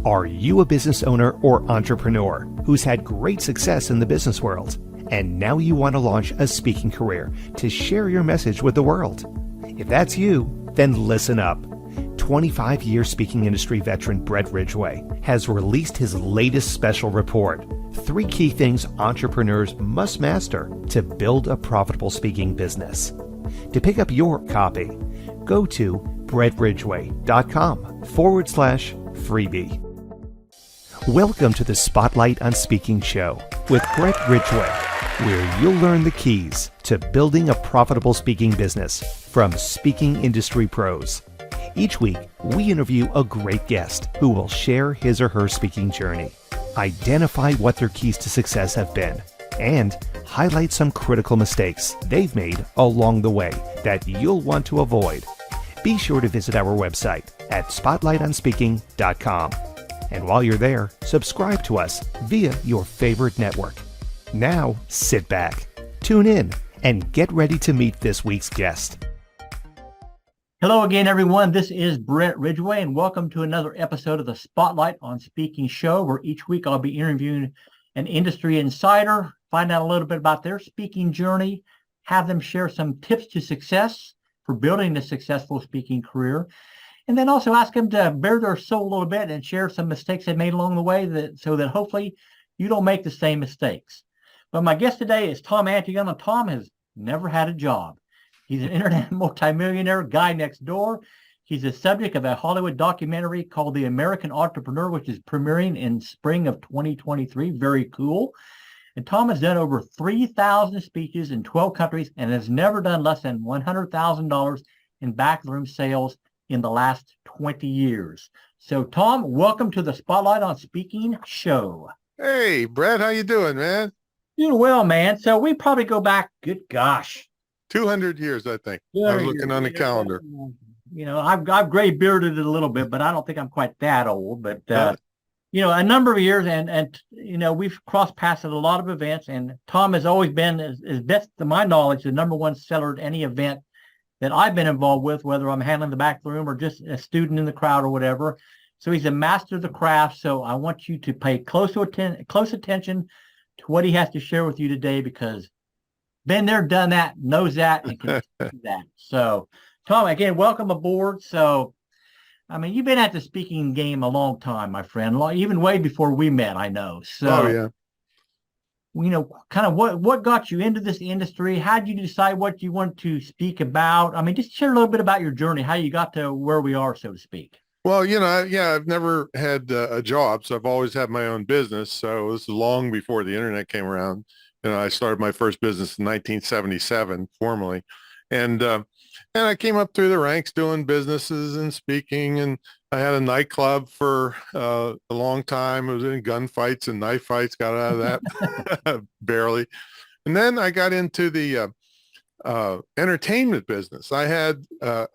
Are you a business owner or entrepreneur who's had great success in the business world, and now you want to launch a speaking career to share your message with the world? If that's you, then listen up. 25-year speaking industry veteran Brett Ridgway has released his latest special report, 3 key things entrepreneurs must master to build a profitable speaking business. To pick up your copy, go to brettridgway.com/freebie. Welcome to the Spotlight on Speaking show with Brett Ridgway, where you'll learn the keys to building a profitable speaking business from speaking industry pros. Each week, we interview a great guest who will share his or her speaking journey, identify what their keys to success have been, and highlight some critical mistakes they've made along the way that you'll want to avoid. Be sure to visit our website at spotlightonspeaking.com. And while you're there, subscribe to us via your favorite network. Now, sit back, tune in, and get ready to meet this week's guest. Hello again, everyone. This is Brett Ridgway, and welcome to another episode of the Spotlight on Speaking show, where each week I'll be interviewing an industry insider, find out a little bit about their speaking journey, have them share some tips to success for building a successful speaking career, and then also ask them to bare their soul a little bit and share some mistakes they made along the way so that hopefully you don't make the same mistakes. But my guest today is Tom Antion, and Tom has never had a job. He's an internet multimillionaire guy next door. He's the subject of a Hollywood documentary called The American Entrepreneur, which is premiering in spring of 2023. Very cool. And Tom has done over 3,000 speeches in 12 countries and has never done less than $100,000 in backroom sales in the last 20 years. So, Tom, welcome to the Spotlight on Speaking show. Hey, Brett, how you doing, man? Doing well, man. So we probably go back, good gosh, 200 years, I think. I was looking on the calendar. You know, I've gray bearded it a little bit, but I don't think I'm quite that old. But you know, a number of years, and you know, we've crossed paths at a lot of events. And Tom has always been, as best to my knowledge, the number one seller at any event that I've been involved with, whether I'm handling the back room or just a student in the crowd or whatever. So he's a master of the craft. So I want you to pay close attention to what he has to share with you today, because been there, done that, knows that, and can do that. So, Tom, again, welcome aboard. So, I mean, you've been at the speaking game a long time, my friend, even way before we met, I know. So, yeah. You know, kind of what got you into this industry? How did you decide what you want to speak about? I mean, just share a little bit about your journey, how you got to where we are, so to speak. Well, you know, I've never had a job, so I've always had my own business. So this is long before the internet came around. You know, I started my first business in 1977, formally. And I came up through the ranks doing businesses and speaking. And I had a nightclub for a long time. I was in gunfights and knife fights, got out of that barely. And then I got into the entertainment business. I had a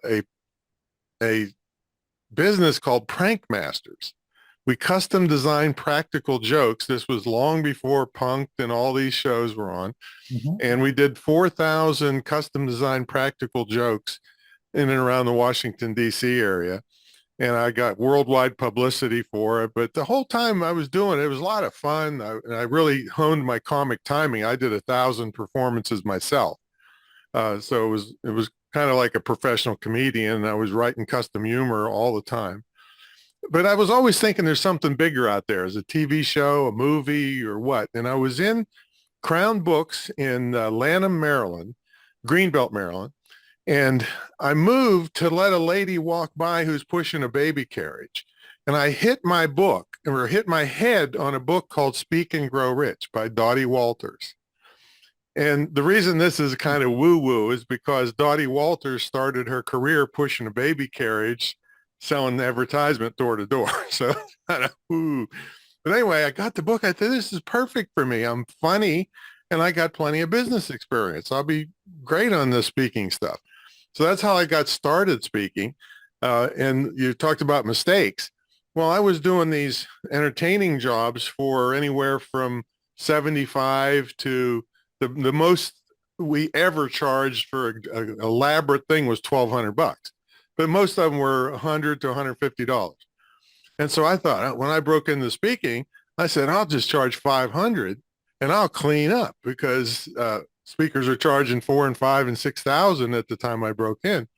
business called Prank Masters. We custom designed practical jokes. This was long before Punk'd and all these shows were on. Mm-hmm. And we did 4,000 custom designed practical jokes in and around the Washington, D.C. area. And I got worldwide publicity for it. But the whole time I was doing it, it was a lot of fun. I really honed my comic timing. I did 1,000 performances myself. So it was kind of like a professional comedian. I was writing custom humor all the time. But I was always thinking there's something bigger out there, as a TV show, a movie, or what. And I was in Crown Books in Lanham, Maryland, Greenbelt, Maryland. And I moved to let a lady walk by who's pushing a baby carriage. And I hit my head on a book called Speak and Grow Rich by Dottie Walters. And the reason this is kind of woo-woo is because Dottie Walters started her career pushing a baby carriage, selling advertisement door to door. So kind of woo. But anyway, I got the book. I thought, this is perfect for me. I'm funny and I got plenty of business experience. I'll be great on the speaking stuff. So that's how I got started speaking. And you talked about mistakes. Well, I was doing these entertaining jobs for anywhere from 75 to the most we ever charged for an elaborate thing was $1,200. But most of them were $100 to $150. And so I thought when I broke into speaking, I said, I'll just charge 500 and I'll clean up because speakers are charging 4 and 5 and 6,000 at the time I broke in.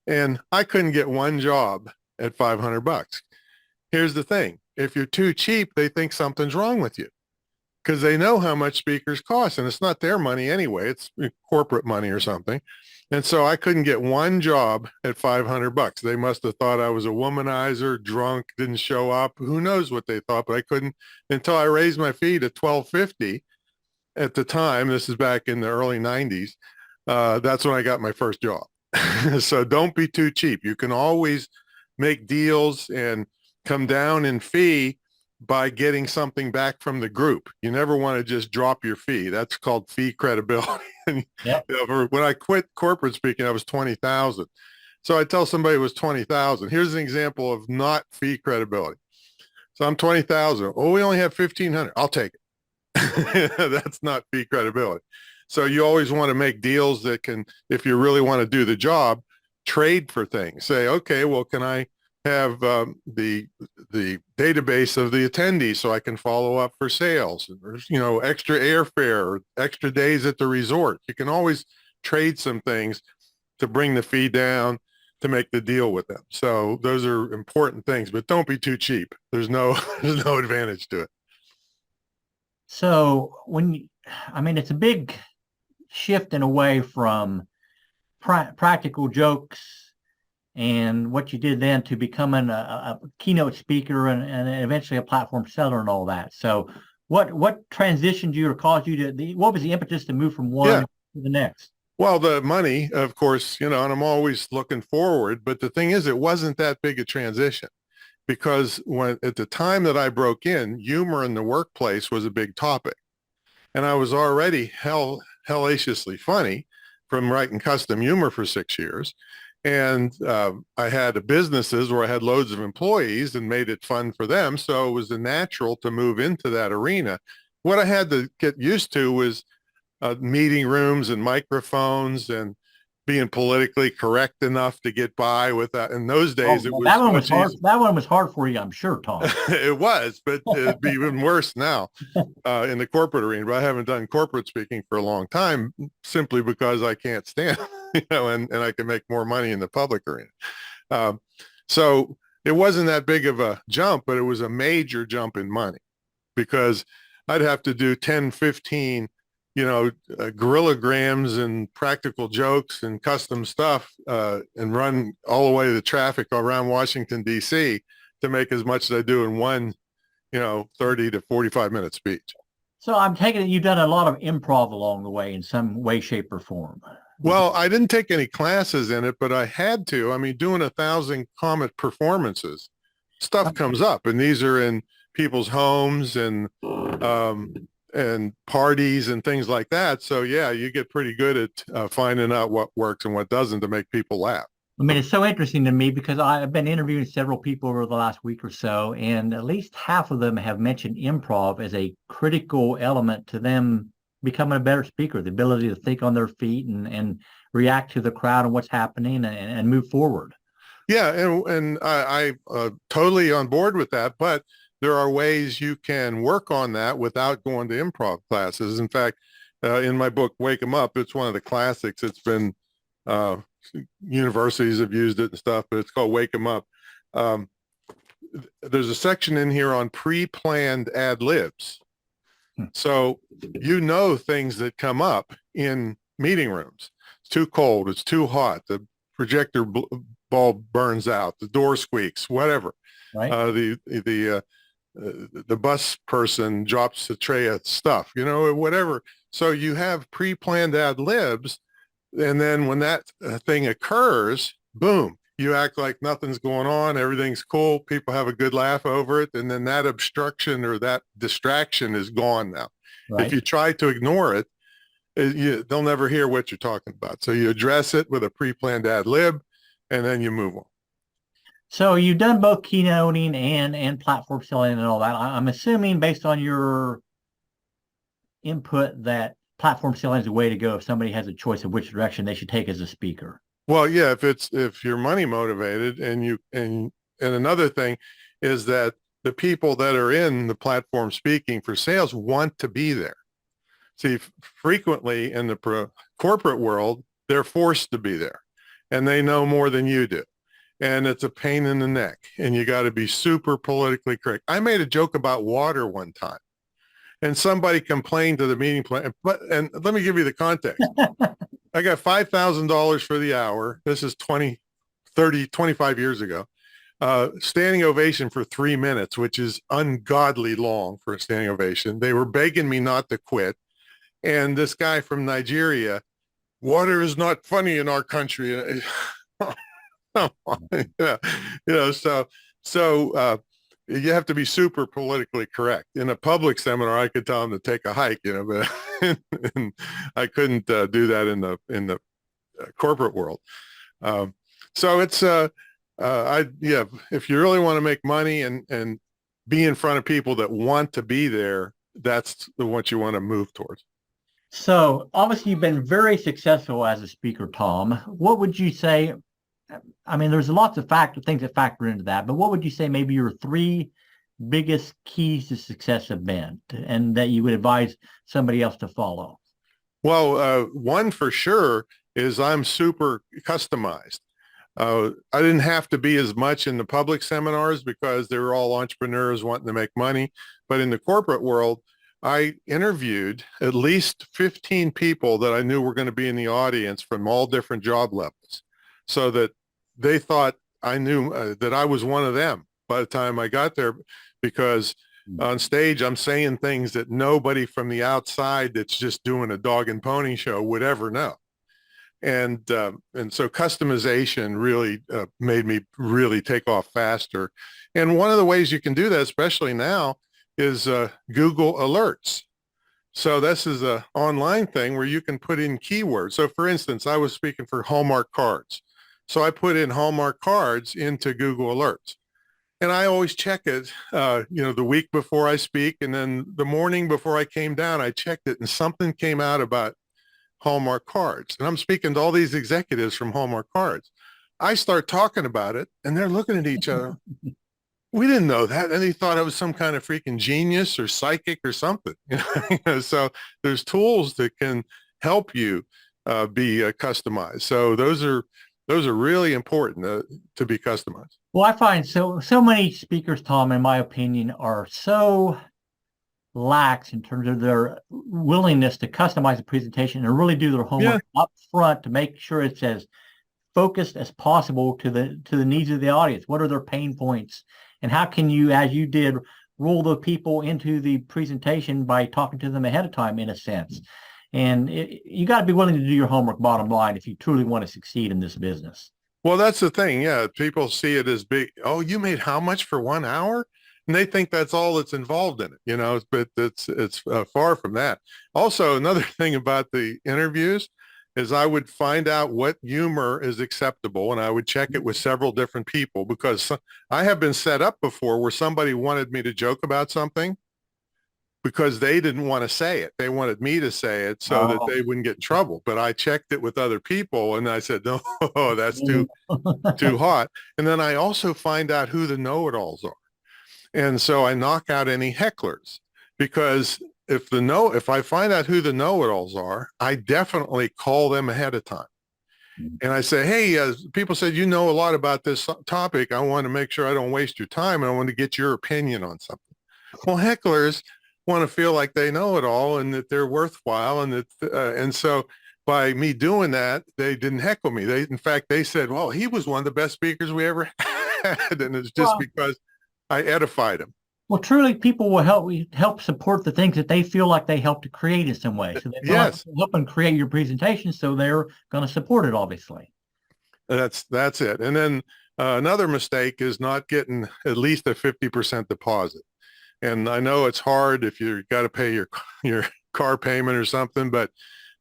And I couldn't get one job at $500. Here's the thing. If you're too cheap, they think something's wrong with you because they know how much speakers cost, and it's not their money anyway. It's corporate money or something. And so I couldn't get one job at $500. They must have thought I was a womanizer, drunk, didn't show up. Who knows what they thought, but I couldn't until I raised my fee to $1,250 at the time. This is back in the early 90s. That's when I got my first job. So don't be too cheap. You can always make deals and come down in fee by getting something back from the group. You never want to just drop your fee. That's called fee credibility. Yep. When I quit corporate speaking, I was 20,000. So I tell somebody it was 20,000. Here's an example of not fee credibility. So I'm 20,000. Oh, we only have 1,500. I'll take it. That's not fee credibility. So you always want to make deals that can, if you really want to do the job, trade for things. Say, okay, well, can I have the database of the attendees so I can follow up for sales, or, extra airfare or extra days at the resort. You can always trade some things to bring the fee down to make the deal with them. So those are important things, but don't be too cheap. There's no advantage to it. So it's a big shift in a way from practical jokes and what you did then to becoming a keynote speaker and eventually a platform seller and all that. So what transitioned you or caused you to, what was the impetus to move from one to the next? Well, the money, of course, and I'm always looking forward, but the thing is, it wasn't that big a transition because at the time that I broke in, humor in the workplace was a big topic. And I was already hellaciously funny from writing custom humor for 6 years. And I had businesses where I had loads of employees and made it fun for them. So it was natural to move into that arena. What I had to get used to was meeting rooms and microphones and being politically correct enough to get by with that. In those days, it was that one was hard. That one was hard for you, I'm sure, Tom. It was, but it'd be even worse now in the corporate arena. But I haven't done corporate speaking for a long time simply because I can't stand, and I can make more money in the public arena. So it wasn't that big of a jump, but it was a major jump in money because I'd have to do 10, 15 gorillograms and practical jokes and custom stuff and run all the way the traffic around Washington, D.C. to make as much as I do in one, 30 to 45 minute speech. So I'm taking it you've done a lot of improv along the way in some way, shape, or form. Well, I didn't take any classes in it, but I had to. I mean, doing 1,000 comic performances, stuff comes up, and these are in people's homes and parties and things like that. So yeah, you get pretty good at finding out what works and what doesn't to make people laugh. I mean, it's so interesting to me because I've been interviewing several people over the last week or so, and at least half of them have mentioned improv as a critical element to them becoming a better speaker, the ability to think on their feet and react to the crowd and what's happening and move forward. Yeah, and I totally on board with that, but there are ways you can work on that without going to improv classes. In fact, in my book, Wake 'em Up, it's one of the classics. It's been, universities have used it and stuff, but it's called Wake 'em Up. There's a section in here on pre-planned ad libs. So things that come up in meeting rooms. It's too cold. It's too hot. The projector bulb burns out. The door squeaks, whatever. Right. The bus person drops a tray of stuff, whatever. So you have pre-planned ad libs. And then when that thing occurs, boom, you act like nothing's going on. Everything's cool. People have a good laugh over it. And then that obstruction or that distraction is gone now. Right. If you try to ignore it, they'll never hear what you're talking about. So you address it with a pre-planned ad lib and then you move on. So you've done both keynoting and platform selling and all that. I'm assuming based on your input that platform selling is the way to go if somebody has a choice of which direction they should take as a speaker. Well, yeah, if you're money motivated and another thing, is that the people that are in the platform speaking for sales want to be there. See, frequently in the corporate world, they're forced to be there, and they know more than you do. And it's a pain in the neck, and you got to be super politically correct. I made a joke about water one time, and somebody complained to the meeting plan. And let me give you the context. I got $5,000 for the hour. This is 20, 30, 25 years ago. Standing ovation for 3 minutes, which is ungodly long for a standing ovation. They were begging me not to quit. And this guy from Nigeria, water is not funny in our country. Yeah, so you have to be super politically correct. In a public seminar, I could tell them to take a hike, but and I couldn't do that in the corporate world. So it's if you really want to make money and be in front of people that want to be there, that's what you want to move towards. So obviously you've been very successful as a speaker, Tom. What would you say? I mean, there's lots of things that factor into that, but what would you say maybe your 3 biggest keys to success have been, and that you would advise somebody else to follow? Well, one for sure is I'm super customized. I didn't have to be as much in the public seminars because they were all entrepreneurs wanting to make money. But in the corporate world, I interviewed at least 15 people that I knew were going to be in the audience from all different job levels, so that they thought I knew that I was one of them by the time I got there, because on stage, I'm saying things that nobody from the outside that's just doing a dog and pony show would ever know. And so customization really made me really take off faster. And one of the ways you can do that, especially now, is Google Alerts. So this is an online thing where you can put in keywords. So for instance, I was speaking for Hallmark cards. So I put in Hallmark cards into Google Alerts. And I always check it, the week before I speak. And then the morning before I came down, I checked it and something came out about Hallmark cards. And I'm speaking to all these executives from Hallmark cards. I start talking about it and they're looking at each other. We didn't know that. And they thought I was some kind of freaking genius or psychic or something. So there's tools that can help you be customized. So those are really important to be customized. Well, I find so many speakers, Tom, in my opinion, are so lax in terms of their willingness to customize a presentation and really do their homework up front to make sure it's as focused as possible to the needs of the audience. What are their pain points? And how can you, as you did, roll the people into the presentation by talking to them ahead of time, in a sense? And you got to be willing to do your homework, bottom line, if you truly want to succeed in this business. Well, that's the thing. Yeah. People see it as big. Oh, you made how much for 1 hour? And they think that's all that's involved in it, but it's far from that. Also, another thing about the interviews is I would find out what humor is acceptable, and I would check it with several different people, because I have been set up before where somebody wanted me to joke about something because they didn't want to say it. They wanted me to say it so that they wouldn't get in trouble. But I checked it with other people and I said, no, that's too hot. And then I also find out who the know-it-alls are. And so I knock out any hecklers, because if I find out who the know-it-alls are, I definitely call them ahead of time. And I say, hey, people said, you know a lot about this topic. I want to make sure I don't waste your time, and I want to get your opinion on something. Well, hecklers want to feel like they know it all and that they're worthwhile. And so by me doing that, they didn't heckle me. In fact, they said, well, he was one of the best speakers we ever had. And it's just because I edified him. Well, truly, people will help support the things that they feel like they help to create in some way. So they help them create your presentation, so they're going to support it, obviously. That's it. And then another mistake is not getting at least a 50% deposit. And I know it's hard if you've got to pay your car payment or something, but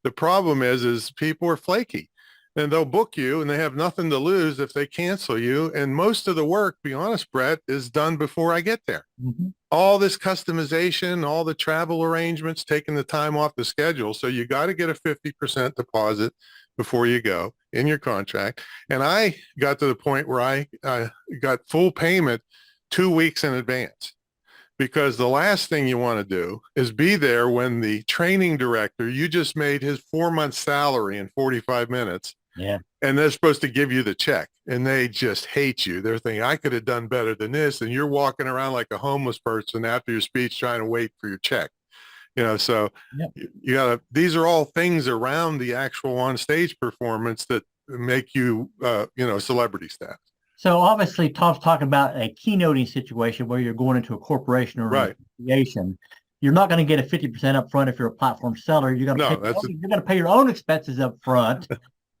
the problem is people are flaky. And they'll book you and they have nothing to lose if they cancel you. And most of the work, be honest, Brett, is done before I get there. Mm-hmm. All this customization, all the travel arrangements, taking the time off the schedule. So you got to get a 50% deposit before you go in your contract. And I got to the point where I got full payment 2 weeks in advance, because the last thing you want to do is be there when the training director, you just made his 4-month salary in 45 minutes. Yeah. And they're supposed to give you the check, and they just hate you. They're thinking, I could have done better than this. And you're walking around like a homeless person after your speech trying to wait for your check. So Yep. you gotta, these are all things around the actual on stage performance that make you, celebrity status. So obviously Tom's talking about a keynoting situation where you're going into a corporation or Right. an association. You're not going to get a 50% up front if you're a platform seller. You're going to pay your own expenses up front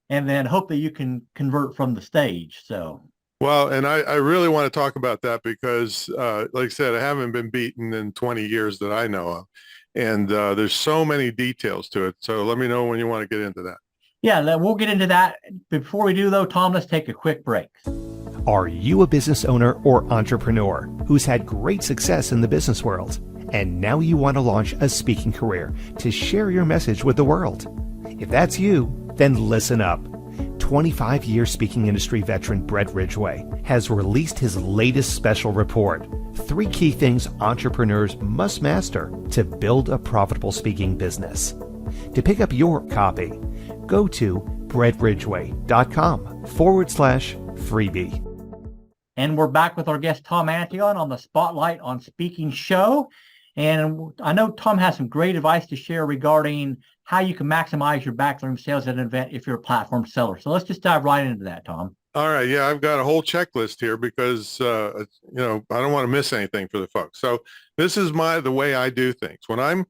and then hope that you can convert from the stage. So. Well, and I really want to talk about that because, like I said, I haven't been beaten in 20 years that I know of. And there's so many details to it. So let me know when you want to get into that. Yeah, we'll get into that. Before we do, though, Tom, let's take a quick break. Are you a business owner or entrepreneur who's had great success in the business world, and now you want to launch a speaking career to share your message with the world? If that's you, then listen up. 25-year speaking industry veteran Brett Ridgway has released his latest special report, 3 key things entrepreneurs must master to build a profitable speaking business. To pick up your copy, go to brettridgway.com/freebie. And we're back with our guest, Tom Antion, on the Spotlight on Speaking show. And I know Tom has some great advice to share regarding how you can maximize your backroom sales at an event if you're a platform seller. So let's just dive right into that, Tom. All right. Yeah, I've got a whole checklist here because, I don't want to miss anything for the folks. So this is the way I do things. When I'm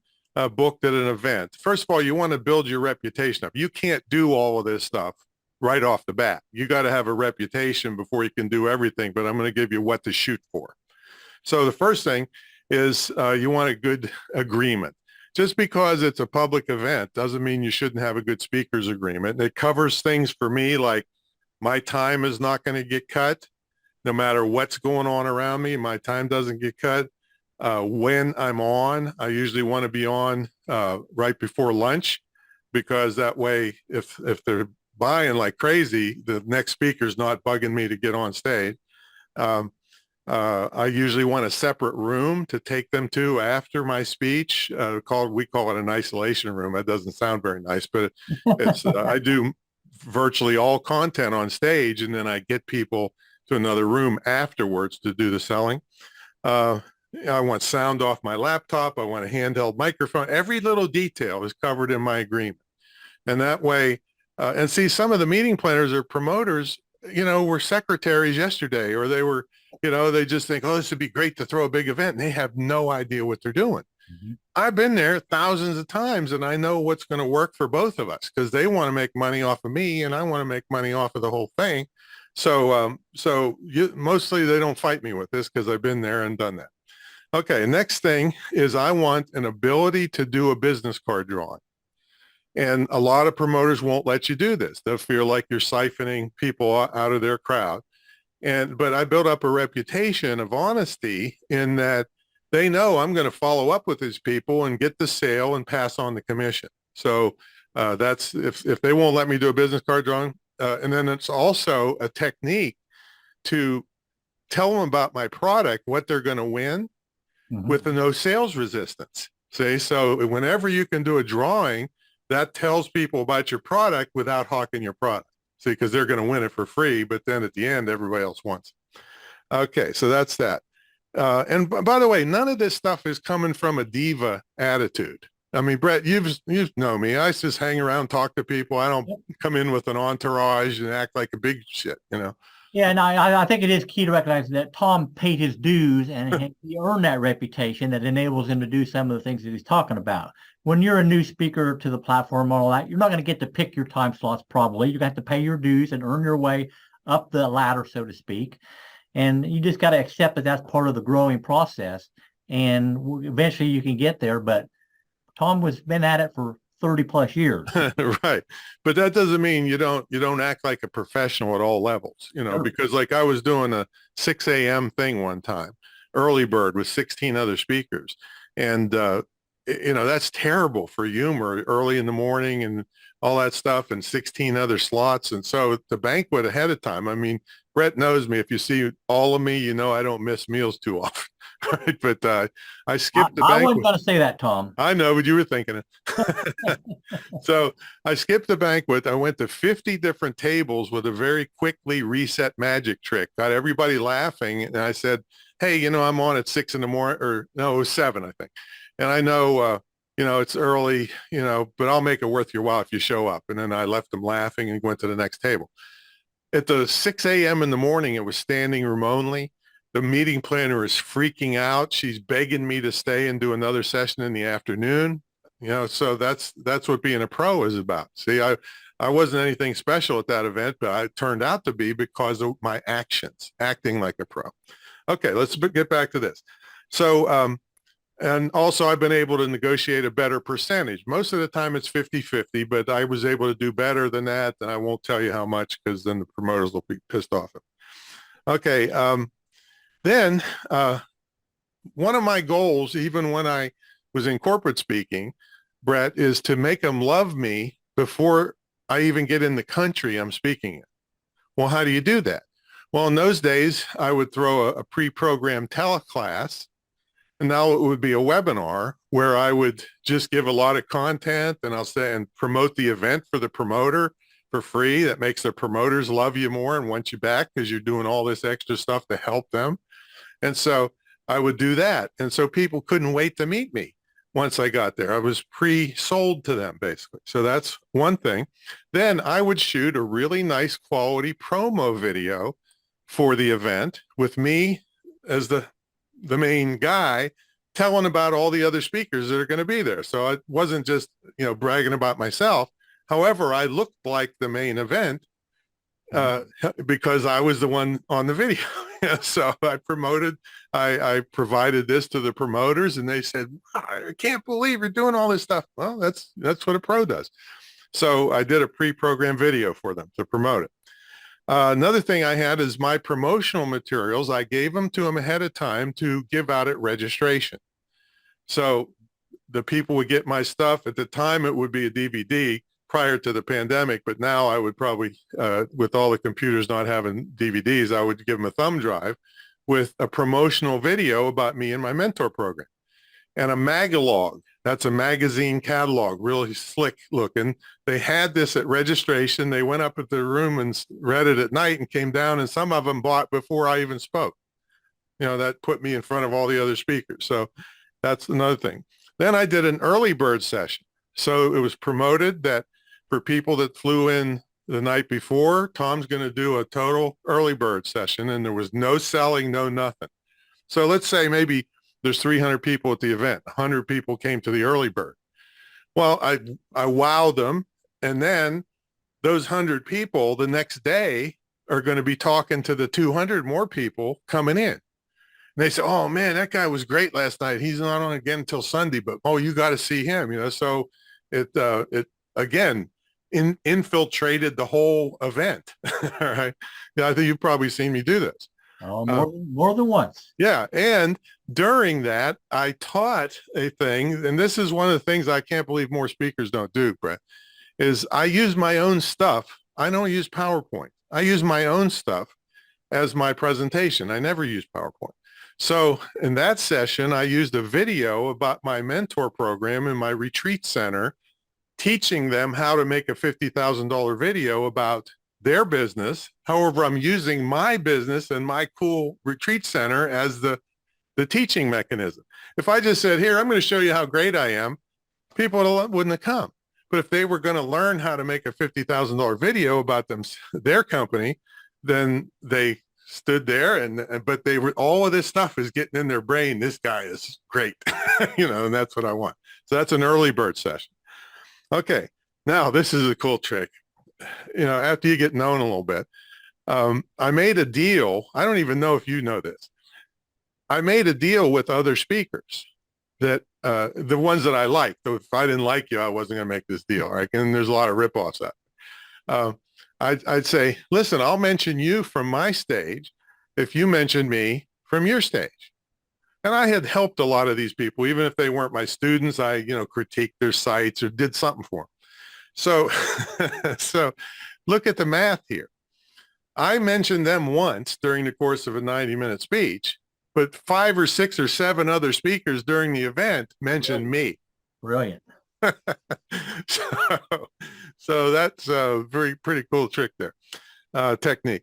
booked at an event, first of all, you want to build your reputation up. You can't do all of this stuff right off the bat. You got to have a reputation before you can do everything, but I'm going to give you what to shoot for. So the first thing is you want a good agreement. Just because it's a public event doesn't mean you shouldn't have a good speaker's agreement. It covers things for me like my time is not going to get cut. No matter what's going on around me, my time doesn't get cut. When I'm on, I usually want to be on right before lunch, because that way, if they're buying like crazy, the next speaker's not bugging me to get on stage. I usually want a separate room to take them to after my speech. We call it an isolation room. That doesn't sound very nice, but it's I do virtually all content on stage, and then I get people to another room afterwards to do the selling. I want sound off my laptop. I want a handheld microphone. Every little detail is covered in my agreement. And that way, and see, some of the meeting planners or promoters, were secretaries yesterday, or they were, they just think, oh, this would be great to throw a big event. And they have no idea what they're doing. Mm-hmm. I've been there thousands of times, and I know what's going to work for both of us, because they want to make money off of me and I want to make money off of the whole thing. So, mostly they don't fight me with this because I've been there and done that. Okay. Next thing is I want an ability to do a business card drawing. And a lot of promoters won't let you do this. They'll feel like you're siphoning people out of their crowd. But I built up a reputation of honesty in that they know I'm going to follow up with these people and get the sale and pass on the commission. So that's if they won't let me do a business card drawing. And then it's also a technique to tell them about my product, what they're going to win, mm-hmm. with the no sales resistance. See, so whenever you can do a drawing, that tells people about your product without hawking your product. See, because they're going to win it for free, but then at the end, everybody else wants it. Okay, so that's that. And by the way, none of this stuff is coming from a diva attitude. I mean, Brett, you know me. I just hang around, talk to people. I don't come in with an entourage and act like a big shit, Yeah, and I think it is key to recognize that Tom paid his dues and he earned that reputation that enables him to do some of the things that he's talking about. When you're a new speaker to the platform and all that, you're not going to get to pick your time slots probably. You're going to have to pay your dues and earn your way up the ladder, so to speak. And you just got to accept that that's part of the growing process. And eventually you can get there. But Tom has been at it for 30 plus years. Right. But that doesn't mean you don't act like a professional at all levels, sure. Because like I was doing a 6 a.m. thing one time, early bird with 16 other speakers. And, that's terrible for humor early in the morning and all that stuff and 16 other slots. And so the banquet ahead of time, I mean, Brett knows me. If you see all of me, you know I don't miss meals too often. Right? But I skipped the I banquet. wasn't going to say that, Tom. I know, but you were thinking it. So I skipped the banquet. I went to 50 different tables with a very quickly reset magic trick. Got everybody laughing. And I said, hey, I'm on at 6 a.m, or no, it was 7, I think. And I know, it's early, but I'll make it worth your while if you show up. And then I left them laughing and went to the next table. At the 6 a.m. in the morning, it was standing room only. The meeting planner is freaking out. She's begging me to stay and do another session in the afternoon. So that's what being a pro is about. See, I wasn't anything special at that event, but I turned out to be because of my actions, acting like a pro. Okay, let's get back to this. So, and also I've been able to negotiate a better percentage. Most of the time it's 50-50, but I was able to do better than that. And I won't tell you how much because then the promoters will be pissed off. Okay. Then one of my goals, even when I was in corporate speaking, Brett, is to make them love me before I even get in the country I'm speaking in. Well, how do you do that? Well, in those days, I would throw a pre-programmed teleclass, and now it would be a webinar where I would just give a lot of content, and I'll say and promote the event for the promoter for free. That makes the promoters love you more and want you back because you're doing all this extra stuff to help them. And so I would do that. And so people couldn't wait to meet me once I got there. I was pre-sold to them, basically. So that's one thing. Then I would shoot a really nice quality promo video for the event with me as the main guy telling about all the other speakers that are going to be there. So it wasn't just, bragging about myself. However, I looked like the main event because I was the one on the video. So I provided this to the promoters, and they said, I can't believe you're doing all this stuff. Well, that's what a pro does. So I did a pre-programmed video for them to promote it. Another thing I had is my promotional materials. I gave them to them ahead of time to give out at registration. So the people would get my stuff. At the time, it would be a DVD prior to the pandemic, but now I would probably, with all the computers not having DVDs, I would give them a thumb drive with a promotional video about me and my mentor program. And a magalog, that's a magazine catalog, really slick looking. They had this at registration. They went up at the room and read it at night and came down, and some of them bought before I even spoke. That put me in front of all the other speakers. So that's another thing. Then I did an early bird session. So it was promoted that for people that flew in the night before, Tom's going to do a total early bird session, and there was no selling, no nothing. So let's say maybe there's 300 people at the event. 100 people came to the early bird. Well, I wowed them, and then those 100 people the next day are going to be talking to the 200 more people coming in. And they say, oh, man, that guy was great last night. He's not on again until Sunday, but, oh, you got to see him. So it again, infiltrated the whole event. All right. Yeah, I think you've probably seen me do this. Oh, more than once. Yeah. And during that, I taught a thing, and this is one of the things I can't believe more speakers don't do, Brett, is I use my own stuff. I don't use PowerPoint. I use my own stuff as my presentation. I never use PowerPoint. So in that session, I used a video about my mentor program in my retreat center, teaching them how to make a $50,000 video about their business. However, I'm using my business and my cool retreat center as the teaching mechanism. If I just said, here, I'm going to show you how great I am, people wouldn't have come. But if they were going to learn how to make a $50,000 video about their company, then they stood there but they were, all of this stuff is getting in their brain. This guy is great, and that's what I want. So that's an early bird session. Okay, now this is a cool trick. After you get known a little bit, I made a deal. I don't even know if you know this. I made a deal with other speakers that the ones that I liked. So if I didn't like you, I wasn't going to make this deal. Right? And there's a lot of ripoffs out there. I'd say, listen, I'll mention you from my stage if you mention me from your stage. And I had helped a lot of these people, even if they weren't my students. I, critiqued their sites or did something for them. So look at the math here. I mentioned them once during the course of a 90-minute speech, but 5 or 6 or 7 other speakers during the event mentioned me. Brilliant. so, so that's a pretty cool trick there, technique.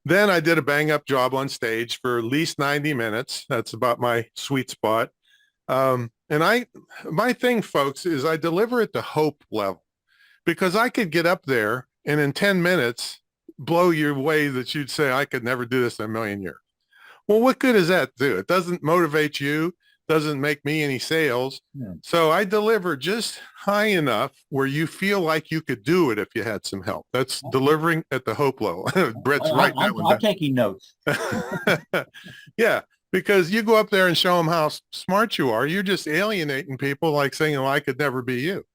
Then I did a bang up job on stage for at least 90 minutes. That's about my sweet spot. My thing, folks, is I deliver at the hope level, because I could get up there and in 10 minutes blow your way that you'd say, I could never do this in a million years. Well, what good does that do? It doesn't motivate you, doesn't make me any sales. Yeah. So I deliver just high enough where you feel like you could do it if you had some help. That's delivering at the hope level. Brett's right. I'm taking notes. Yeah, because you go up there and show them how smart you are. You're just alienating people, like saying, oh, I could never be you.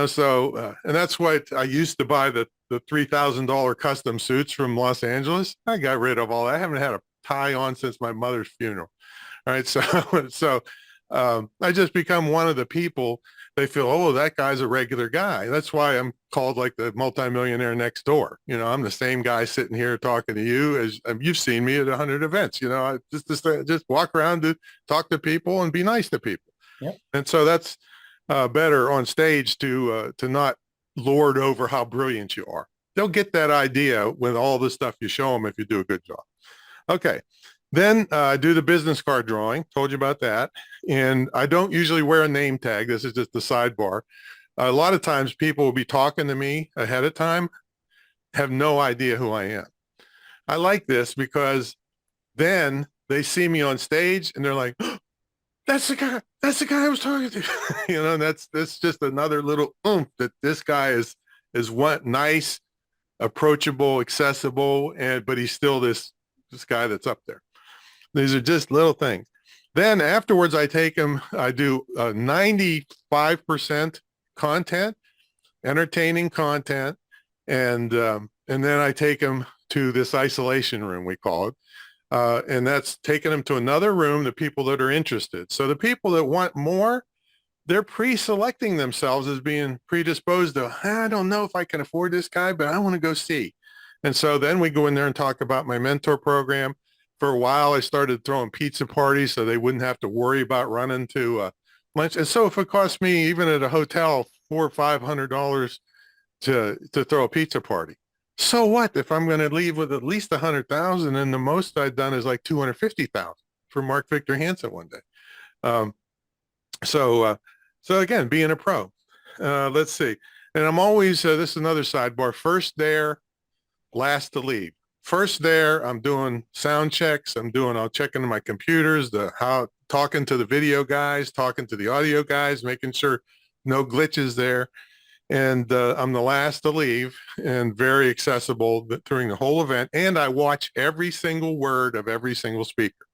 So, and that's why I used to buy the $3,000 custom suits from Los Angeles. I got rid of all that. I haven't had a tie on since my mother's funeral. All right. So I just become one of the people they feel, oh, that guy's a regular guy. That's why I'm called like the multimillionaire next door. I'm the same guy sitting here talking to you as you've seen me at 100 events. I just walk around to talk to people and be nice to people. Yep. And so that's better on stage to not lord over how brilliant you are. They'll get that idea with all the stuff you show them if you do a good job. Okay. Then I do the business card drawing. Told you about that. And I don't usually wear a name tag. This is just the sidebar. A lot of times people will be talking to me ahead of time, have no idea who I am. I like this because then they see me on stage and they're like, oh, that's the guy I was talking to. And that's just another little oomph that this guy is one nice, approachable, accessible, but he's still this guy that's up there. These are just little things. Then afterwards, I take them, I do 95% content, entertaining content, and then I take them to this isolation room, we call it. And that's taking them to another room, the people that are interested. So the people that want more, they're pre-selecting themselves as being predisposed to, I don't know if I can afford this guy, but I want to go see. And so then we go in there and talk about my mentor program. For a while, I started throwing pizza parties so they wouldn't have to worry about running to lunch. And so if it cost me, even at a hotel, $400 or $500 to throw a pizza party, so what if I'm going to leave with at least 100,000 and the most I've done is like 250,000 for Mark Victor Hansen one day. So again, being a pro, let's see. And I'm always, this is another sidebar, first there, last to leave. First there, I'm doing sound checks. I'm checking my computers, talking to the video guys, talking to the audio guys, making sure no glitches there. And I'm the last to leave and very accessible during the whole event. And I watch every single word of every single speaker,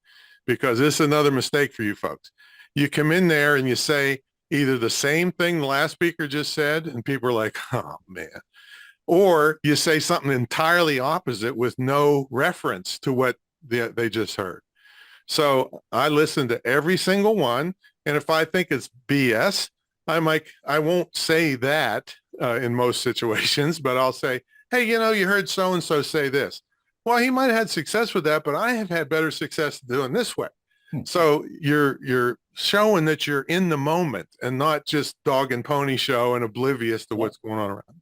because this is another mistake for you folks. You come in there and you say either the same thing the last speaker just said, and people are like, oh, man. Or you say something entirely opposite with no reference to what they just heard. So I listen to every single one. And if I think it's BS, I won't say that in most situations, but I'll say, hey, you heard so-and-so say this. Well, he might have had success with that, but I have had better success doing this way. So you're showing that you're in the moment and not just dog and pony show and oblivious to what's going on around.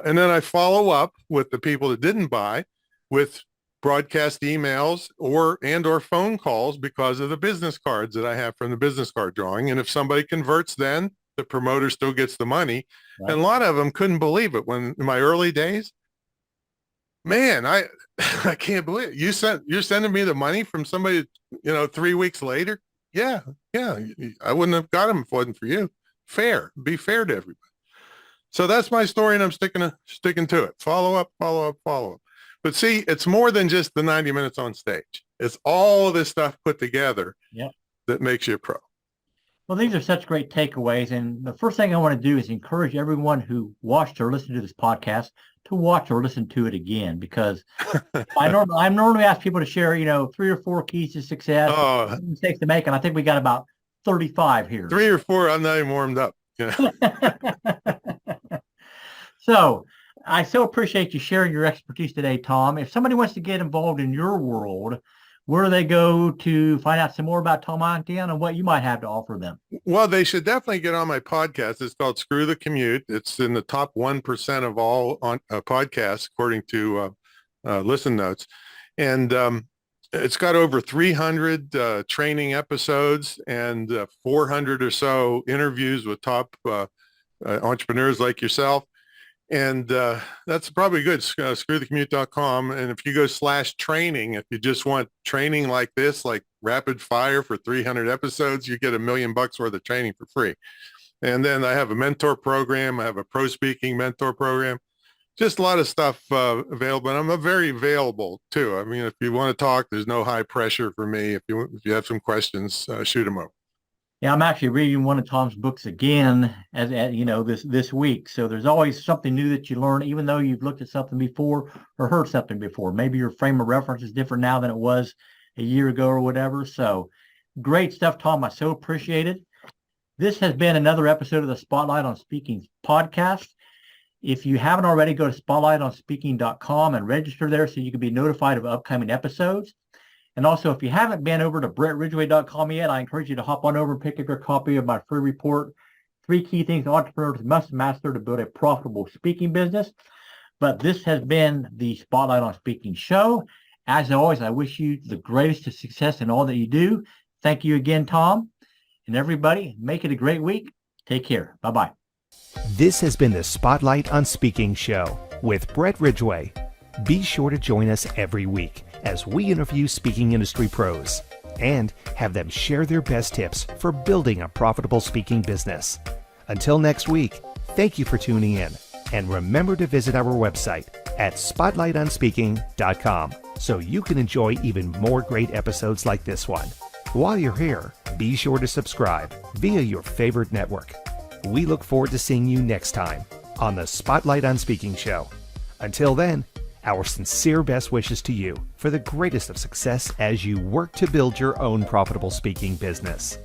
And then I follow up with the people that didn't buy with broadcast emails or phone calls because of the business cards that I have from the business card drawing. And if somebody converts, then the promoter still gets the money. Right. And a lot of them couldn't believe it when in my early days, man, I can't believe it. You're sending me the money from somebody, 3 weeks later. Yeah. I wouldn't have got them if it wasn't for you. Be fair to everybody. So that's my story, and I'm sticking to it. Follow up. But see, it's more than just the 90 minutes on stage. It's all of this stuff put together that makes you a pro. Well, these are such great takeaways. And the first thing I want to do is encourage everyone who watched or listened to this podcast to watch or listen to it again, because I normally ask people to share, 3 or 4 keys to success, mistakes to make. And I think we got about 35 here. 3 or 4, I'm not even warmed up. So I so appreciate you sharing your expertise today, Tom. If somebody wants to get involved in your world, where do they go to find out some more about Tom Antion and what you might have to offer them? Well, they should definitely get on my podcast. It's called Screw the Commute. It's in the top 1% of all podcasts, according to Listen Notes. And it's got over 300 training episodes and 400 or so interviews with top entrepreneurs like yourself. And that's probably good, screwthecommute.com. And if you go /training, if you just want training like this, like rapid fire for 300 episodes, you get $1 million worth of training for free. And then I have a mentor program. I have a pro speaking mentor program. Just a lot of stuff available. And I'm very available too. I mean, if you want to talk, there's no high pressure for me. If you have some questions, shoot them over. Yeah, I'm actually reading one of Tom's books again as this week. So there's always something new that you learn, even though you've looked at something before or heard something before. Maybe your frame of reference is different now than it was a year ago or whatever. So great stuff, Tom. I so appreciate it. This has been another episode of the Spotlight on Speaking podcast. If you haven't already, go to spotlightonspeaking.com and register there so you can be notified of upcoming episodes. And also, if you haven't been over to brettridgway.com yet, I encourage you to hop on over and pick up your copy of my free report, 3 Key Things Entrepreneurs Must Master to Build a Profitable Speaking Business. But this has been the Spotlight on Speaking show. As always, I wish you the greatest of success in all that you do. Thank you again, Tom. And everybody, make it a great week. Take care. Bye-bye. This has been the Spotlight on Speaking show with Brett Ridgway. Be sure to join us every week as we interview speaking industry pros and have them share their best tips for building a profitable speaking business. Until next week, thank you for tuning in, and remember to visit our website at spotlightonspeaking.com so you can enjoy even more great episodes like this one. While you're here, be sure to subscribe via your favorite network. We look forward to seeing you next time on the Spotlight on Speaking show. Until then, our sincere best wishes to you for the greatest of success as you work to build your own profitable speaking business.